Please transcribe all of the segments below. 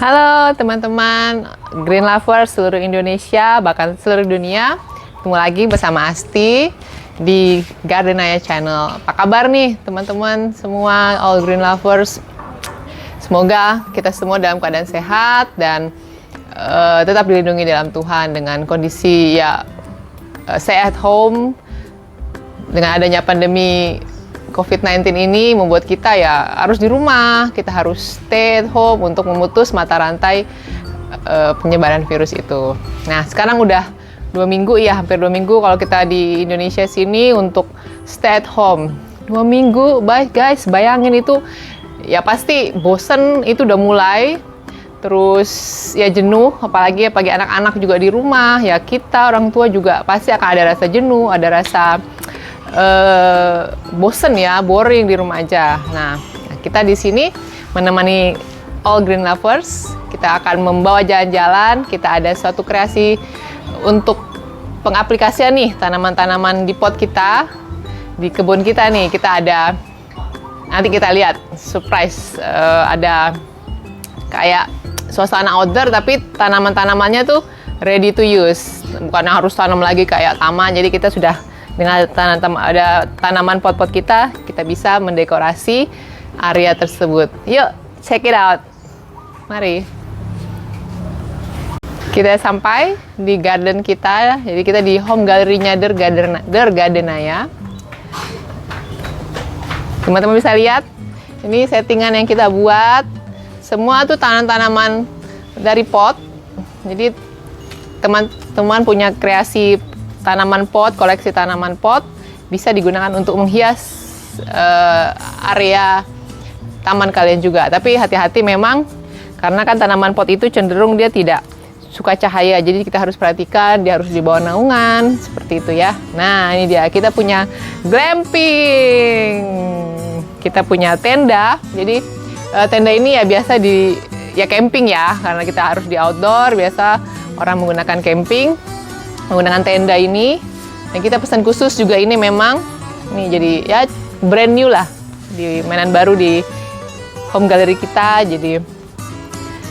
Halo teman-teman Green Lovers seluruh Indonesia, bahkan seluruh dunia. Ketemu lagi bersama Asti di Gardenaya Channel. Apa kabar nih teman-teman semua, all Green Lovers? Semoga kita semua dalam keadaan sehat dan tetap dilindungi dalam Tuhan dengan kondisi stay at home. Dengan adanya pandemi COVID-19 ini membuat kita harus di rumah, kita harus stay at home untuk memutus mata rantai penyebaran virus itu. Nah, sekarang udah 2 minggu hampir 2 minggu kalau kita di Indonesia sini untuk stay at home. 2 minggu, guys, bayangin itu pasti bosen, itu udah mulai. Terus jenuh, apalagi bagi anak-anak juga di rumah, kita orang tua juga pasti akan ada rasa jenuh, ada rasa bosen boring di rumah aja. Nah, kita di sini menemani all Green Lovers. Kita akan membawa jalan-jalan. Kita ada suatu kreasi untuk pengaplikasian nih tanaman-tanaman di pot kita, di kebun kita nih. Kita ada, nanti kita lihat surprise, ada kayak suasana outdoor tapi tanaman-tanamannya tuh ready to use. Bukan harus tanam lagi kayak taman. Jadi kita sudah dengan ada tanaman pot-pot kita bisa mendekorasi area tersebut. Yuk, check it out. Mari. Kita sampai di garden kita. Jadi kita di home gallery-nya Der Gardenaya. Teman-teman bisa lihat, ini settingan yang kita buat. Semua tuh tanaman-tanaman dari pot. Jadi teman-teman punya kreasi tanaman pot, koleksi tanaman pot bisa digunakan untuk menghias area taman kalian juga. Tapi hati-hati memang, karena kan tanaman pot itu cenderung dia tidak suka cahaya. Jadi kita harus perhatikan, dia harus di bawah naungan, seperti itu ya. Nah, ini dia, kita punya glamping. Kita punya tenda. Jadi tenda ini biasa di camping karena kita harus di outdoor. Biasa orang menggunakan camping, menggunakan tenda ini. Dan kita pesan khusus juga ini memang nih, jadi brand new lah, di mainan baru di home gallery kita. Jadi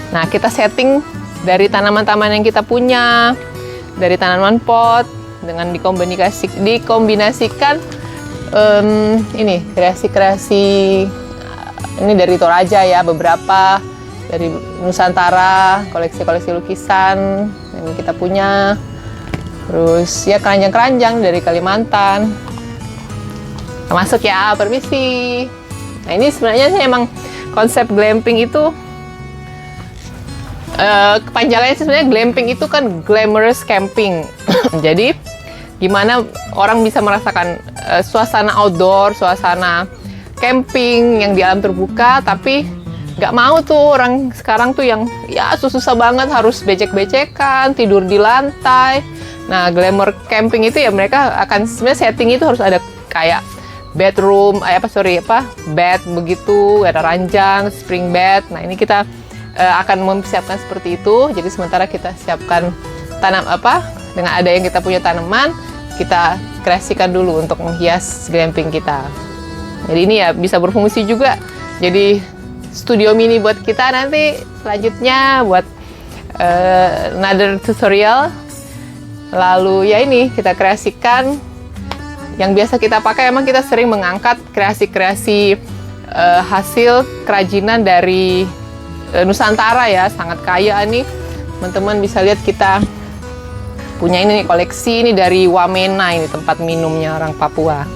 nah, kita setting dari tanaman-tanaman yang kita punya, dari tanaman pot dengan dikombinasikan ini kreasi-kreasi ini dari Toraja beberapa dari Nusantara, koleksi-koleksi lukisan yang kita punya. Terus keranjang-keranjang dari Kalimantan. Masuk permisi. Nah, ini sebenarnya emang konsep glamping itu kepanjangannya sebenarnya glamping itu kan glamorous camping. Jadi gimana orang bisa merasakan suasana outdoor, suasana camping yang di alam terbuka, tapi nggak mau tuh orang sekarang tuh yang susah banget harus becek-becekan, tidur di lantai. Nah, glamour camping itu mereka akan sebenarnya setting itu harus ada kayak bedroom, bed begitu, ada ranjang, spring bed. Nah, ini kita akan mempersiapkan seperti itu. Jadi sementara kita siapkan dengan ada yang kita punya tanaman, kita kreasikan dulu untuk menghias glamping kita. Jadi ini bisa berfungsi juga. Jadi studio mini buat kita nanti selanjutnya buat another tutorial. Lalu ini kita kreasikan yang biasa kita pakai. Emang kita sering mengangkat kreasi-kreasi hasil kerajinan dari Nusantara sangat kaya nih. Teman-teman bisa lihat kita punya ini koleksi ini dari Wamena, ini tempat minumnya orang Papua.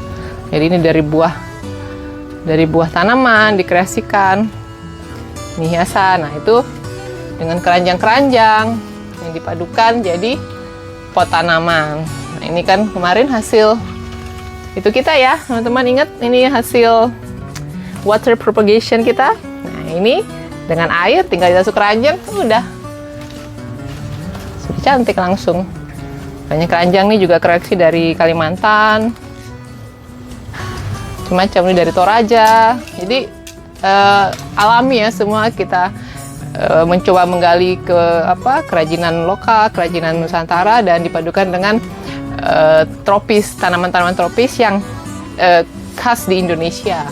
Jadi ini dari buah tanaman dikreasikan, ini hiasan. Nah, itu dengan keranjang-keranjang yang dipadukan jadi pot tanaman. Nah, ini kan kemarin hasil itu kita teman-teman, ingat ini hasil water propagation kita. Nah, ini dengan air tinggal dimasuk keranjang, udah sudah cantik langsung. Banyak keranjang nih juga koleksi dari Kalimantan, macam ini dari Toraja. Jadi alami semua kita mencoba menggali ke kerajinan lokal, kerajinan Nusantara, dan dipadukan dengan tanaman-tanaman tropis yang khas di Indonesia.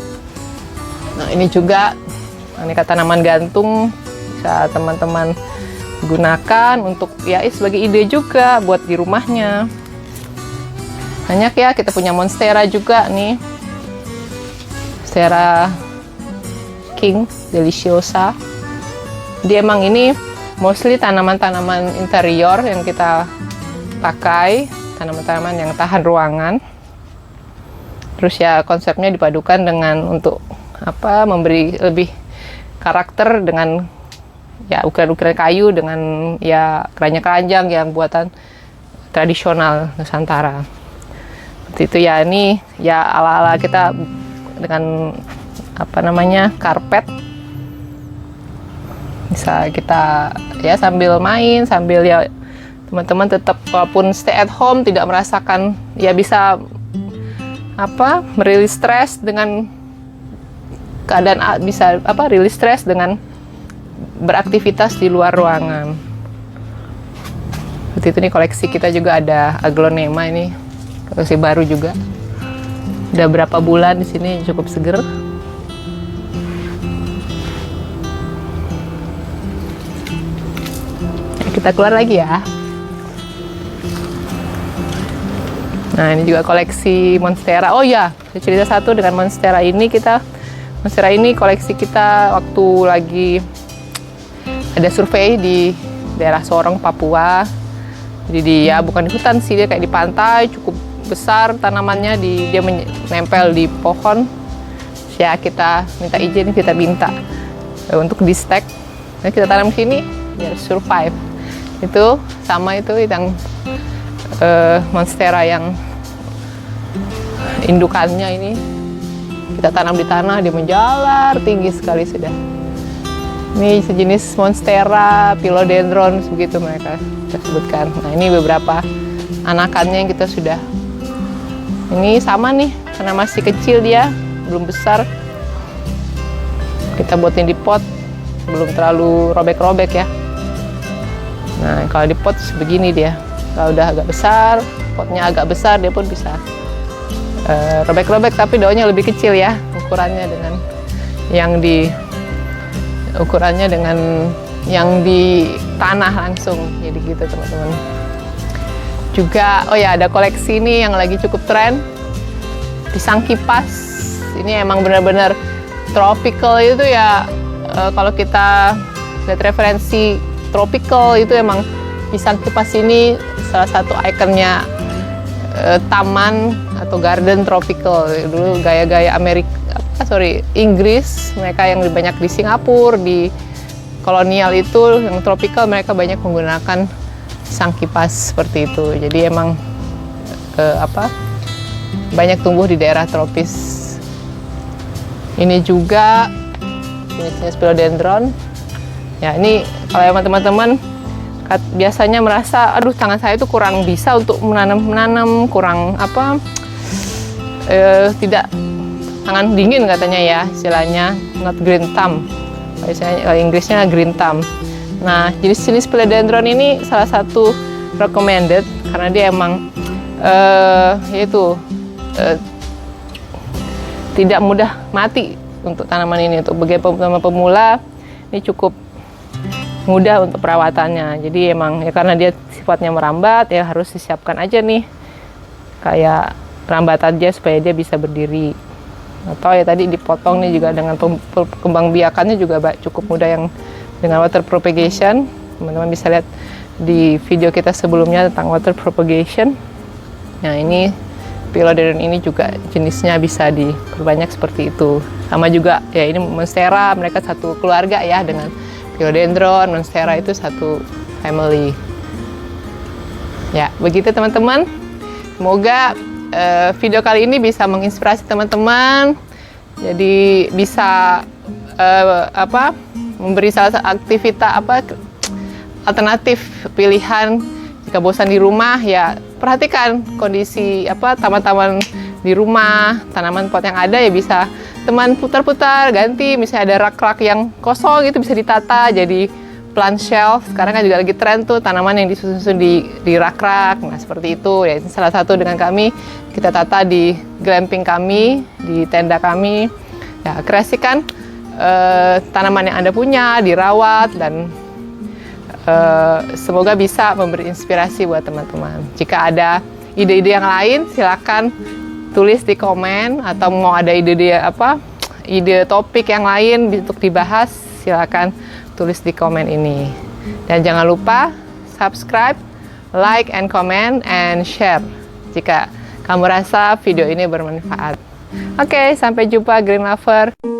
Nah, ini juga aneka tanaman gantung bisa teman-teman gunakan untuk ya sebagai ide juga buat di rumahnya. Banyak ya, kita punya monstera juga nih, monstera king deliciosa. Dia emang ini mostly tanaman-tanaman interior yang kita pakai, tanaman-tanaman yang tahan ruangan. Terus ya konsepnya dipadukan dengan untuk apa, memberi lebih karakter dengan ya ukiran-ukiran kayu dengan ya keranjang-keranjang yang buatan tradisional Nusantara. Seperti itu ya, ini ya ala-ala kita dengan apa namanya, karpet. Bisa kita ya sambil main, sambil ya teman-teman tetap walaupun stay at home tidak merasakan, ya bisa apa, merilis stres dengan keadaan, bisa apa, rilis stres dengan beraktivitas di luar ruangan. Seperti itu nih, koleksi kita juga ada aglonema, ini koleksi baru juga. Udah berapa bulan di sini, cukup seger. Kita keluar lagi ya. Nah, ini juga koleksi monstera. Oh ya, saya cerita satu dengan monstera ini. Monstera ini koleksi kita waktu lagi ada survei di daerah Sorong, Papua. Jadi dia bukan di hutan sih, dia kayak di pantai, cukup besar tanamannya, dia menempel di pohon. Ya kita minta izin, kita minta untuk di stack. Nah, kita tanam di sini biar survive. Itu sama itu yang monstera yang indukannya ini kita tanam di tanah, dia menjalar tinggi sekali sudah. Ini sejenis monstera, philodendron, begitu mereka sebutkan. Nah, ini beberapa anakannya yang kita sudah. Ini sama nih, karena masih kecil dia, belum besar. Kita buatin di pot, belum terlalu robek-robek ya. Nah, kalau di pot begini dia. Kalau udah agak besar, potnya agak besar, dia pun bisa robek-robek, tapi daunnya lebih kecil ya, ukurannya dengan yang di tanah langsung. Jadi gitu teman-teman. Juga, oh ya, ada koleksi ini yang lagi cukup tren, pisang kipas. Ini emang benar-benar tropical itu ya. Kalau kita lihat referensi tropical itu emang pisang kipas ini salah satu ikonnya taman atau garden tropical. Dulu gaya-gaya Inggris, mereka yang banyak di Singapura, di kolonial itu yang tropical, mereka banyak menggunakan pisang kipas seperti itu. Jadi emang banyak tumbuh di daerah tropis. Ini juga jenisnya philodendron. Ya, ini kalau teman-teman biasanya merasa, aduh tangan saya itu kurang bisa untuk menanam, kurang tidak, tangan dingin katanya ya, istilahnya not green thumb. Kalau Inggrisnya green thumb. Nah, jenis philodendron ini salah satu recommended karena dia emang tidak mudah mati untuk tanaman ini. Untuk bagi tanaman pemula ini cukup mudah untuk perawatannya. Jadi emang ya karena dia sifatnya merambat, ya harus disiapkan aja nih kayak perambatan aja supaya dia bisa berdiri. Atau ya tadi dipotong nih juga dengan kembang biakannya juga cukup mudah, yang dengan water propagation. Teman-teman bisa lihat di video kita sebelumnya tentang water propagation. Nah, ini philodendron ini juga jenisnya bisa diperbanyak seperti itu. Sama juga ya, ini monstera, mereka satu keluarga ya dengan philodendron, monstera itu satu family. Ya, begitu teman-teman. Semoga video kali ini bisa menginspirasi teman-teman. Jadi bisa memberi salah satu aktivitas alternatif pilihan jika bosan di rumah, ya perhatikan kondisi taman-taman di rumah, tanaman pot yang ada ya bisa teman putar-putar, ganti, misalnya ada rak-rak yang kosong itu bisa ditata jadi plant shelf. Sekarang kan juga lagi tren tuh tanaman yang disusun di rak-rak. Nah, seperti itu ya, salah satu dengan kami kita tata di glamping kami, di tenda kami. Ya, kreasikan tanaman yang Anda punya, dirawat, dan semoga bisa memberi inspirasi buat teman-teman. Jika ada ide-ide yang lain, silakan tulis di komen, atau mau ada ide-ide ide topik yang lain untuk dibahas, silakan tulis di komen ini. Dan jangan lupa subscribe, like, and comment, and share jika kamu rasa video ini bermanfaat. Oke, sampai jumpa Green Lover.